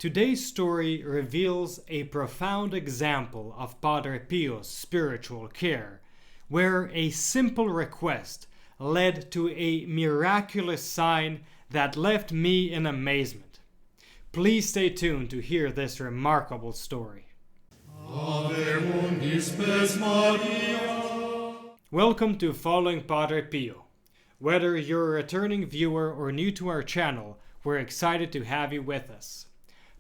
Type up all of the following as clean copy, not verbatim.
Today's story reveals a profound example of Padre Pio's spiritual care, where a simple request led to a miraculous sign that left me in amazement. Please stay tuned to hear this remarkable story. Ave mundi spes Maria. Welcome to Following Padre Pio. Whether you're a returning viewer or new to our channel, we're excited to have you with us.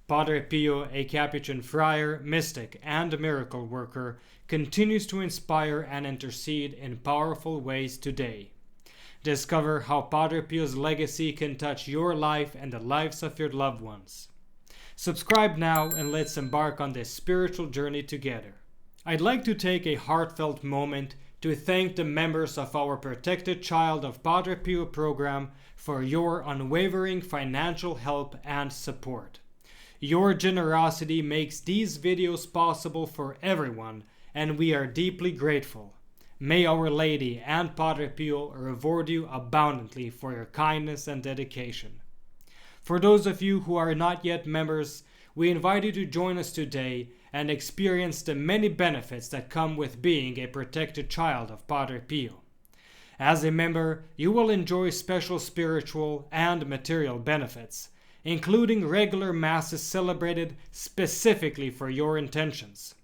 Padre Pio, a Capuchin friar, mystic, and miracle worker, continues to inspire and intercede in powerful ways today. Discover how Padre Pio's legacy can touch your life and the lives of your loved ones. Subscribe now and let's embark on this spiritual journey together. I'd like to take a heartfelt moment to thank the members of our Protected Child of Padre Pio program for your unwavering financial help and support. Your generosity makes these videos possible for everyone, and we are deeply grateful. May Our Lady and Padre Pio reward you abundantly for your kindness and dedication. For those of you who are not yet members, we invite you to join us today and experience the many benefits that come with being a protected child of Padre Pio. As a member, you will enjoy special spiritual and material benefits, including regular masses celebrated specifically for your intentions.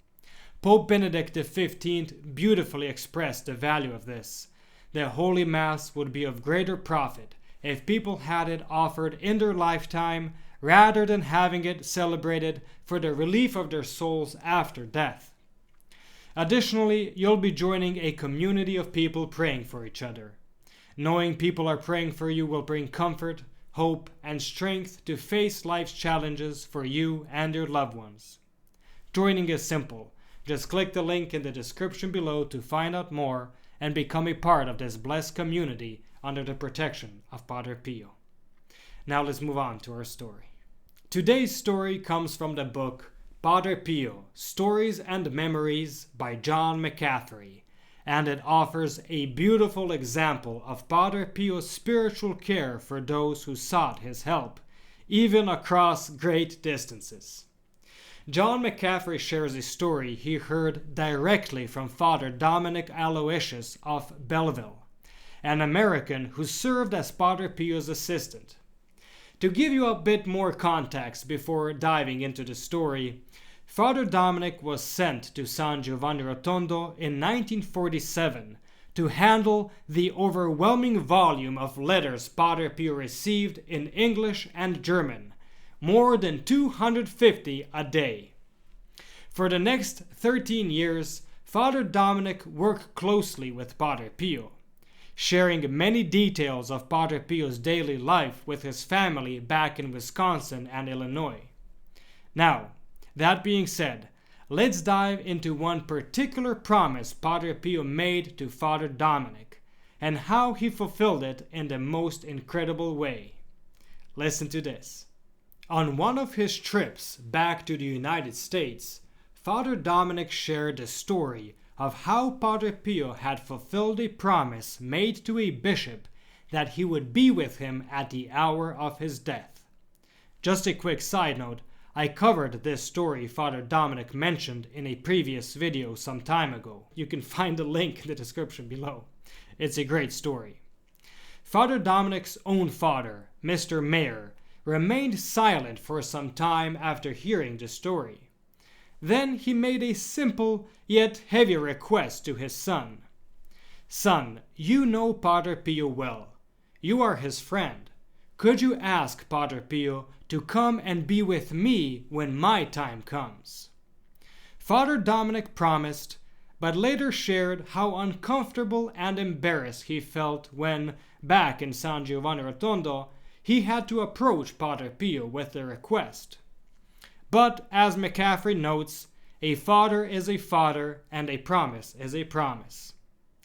Pope Benedict XV beautifully expressed the value of this. The Holy Mass would be of greater profit if people had it offered in their lifetime rather than having it celebrated for the relief of their souls after death. Additionally, you'll be joining a community of people praying for each other. Knowing people are praying for you will bring comfort, hope, and strength to face life's challenges for you and your loved ones. Joining is simple. Just click the link in the description below to find out more and become a part of this blessed community under the protection of Padre Pio. Now let's move on to our story. Today's story comes from the book Padre Pio, Stories and Memories by John McCaffery, and it offers a beautiful example of Padre Pio's spiritual care for those who sought his help, even across great distances. John McCaffery shares a story he heard directly from Father Dominic Aloysius of Belleville, an American who served as Padre Pio's assistant. To give you a bit more context before diving into the story, Father Dominic was sent to San Giovanni Rotondo in 1947 to handle the overwhelming volume of letters Padre Pio received in English and German, more than 250 a day. For the next 13 years, Father Dominic worked closely with Padre Pio, sharing many details of Padre Pio's daily life with his family back in Wisconsin and Illinois. Now, that being said, let's dive into one particular promise Padre Pio made to Father Dominic and how he fulfilled it in the most incredible way. Listen to this. On one of his trips back to the United States, Father Dominic shared the story of how Padre Pio had fulfilled a promise made to a bishop that he would be with him at the hour of his death. Just a quick side note, I covered this story Father Dominic mentioned in a previous video some time ago. You can find the link in the description below. It's a great story. Father Dominic's own father, Mr. Mayer, remained silent for some time after hearing the story. Then he made a simple yet heavy request to his son. "Son, you know Padre Pio well. You are his friend. Could you ask Padre Pio to come and be with me when my time comes?" Father Dominic promised, but later shared how uncomfortable and embarrassed he felt when, back in San Giovanni Rotondo, he had to approach Padre Pio with the request. But, as McCaffery notes, a father is a father and a promise is a promise.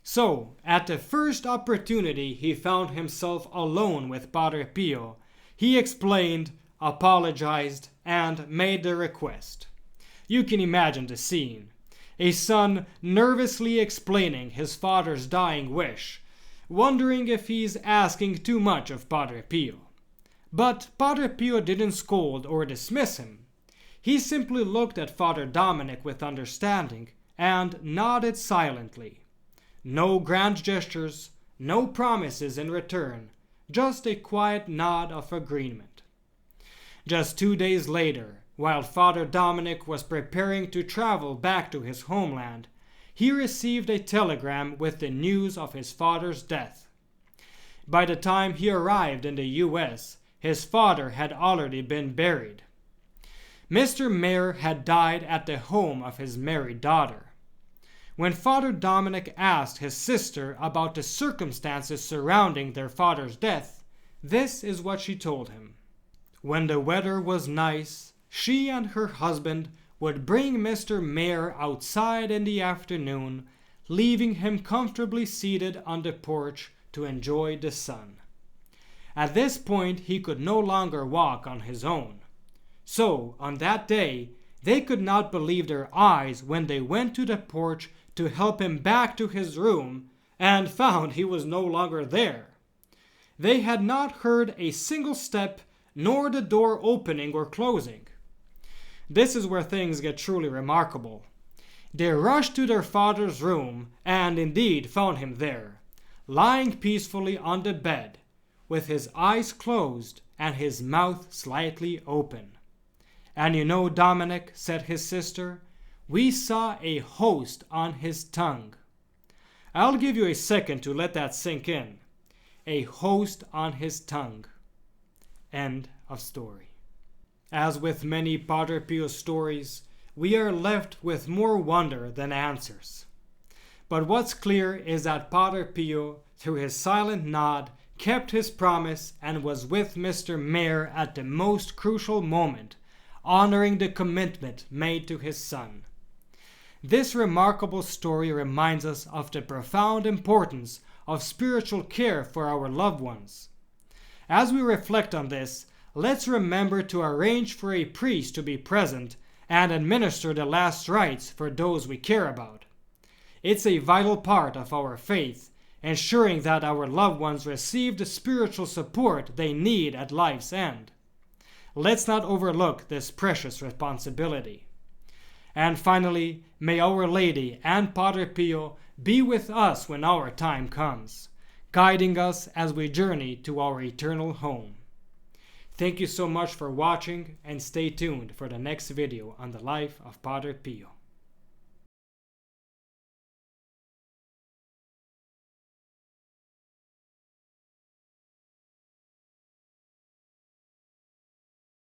So, at the first opportunity he found himself alone with Padre Pio, he explained, apologized, and made the request. You can imagine the scene. A son nervously explaining his father's dying wish, wondering if he's asking too much of Padre Pio. But Padre Pio didn't scold or dismiss him. He simply looked at Father Dominic with understanding and nodded silently. No grand gestures, no promises in return, just a quiet nod of agreement. Just 2 days later, while Father Dominic was preparing to travel back to his homeland, he received a telegram with the news of his father's death. By the time he arrived in the US, his father had already been buried. Mr. Mayer had died at the home of his married daughter. When Father Dominic asked his sister about the circumstances surrounding their father's death, this is what she told him. When the weather was nice, she and her husband would bring Mr. Mayer outside in the afternoon, leaving him comfortably seated on the porch to enjoy the sun. At this point, he could no longer walk on his own. So, on that day, they could not believe their eyes when they went to the porch to help him back to his room and found he was no longer there. They had not heard a single step, nor the door opening or closing. This is where things get truly remarkable. They rushed to their father's room and indeed found him there, lying peacefully on the bed, with his eyes closed and his mouth slightly open. "And you know, Dominic," said his sister, "we saw a host on his tongue." I'll give you a second to let that sink in. A host on his tongue. End of story. As with many Padre Pio stories, we are left with more wonder than answers. But what's clear is that Padre Pio, through his silent nod, kept his promise and was with Mr. Mayer at the most crucial moment, honoring the commitment made to his son. This remarkable story reminds us of the profound importance of spiritual care for our loved ones. As we reflect on this, let's remember to arrange for a priest to be present and administer the last rites for those we care about. It's a vital part of our faith, ensuring that our loved ones receive the spiritual support they need at life's end. Let's not overlook this precious responsibility. And finally, may Our Lady and Padre Pio be with us when our time comes, guiding us as we journey to our eternal home. Thank you so much for watching, and stay tuned for the next video on the life of Padre Pio.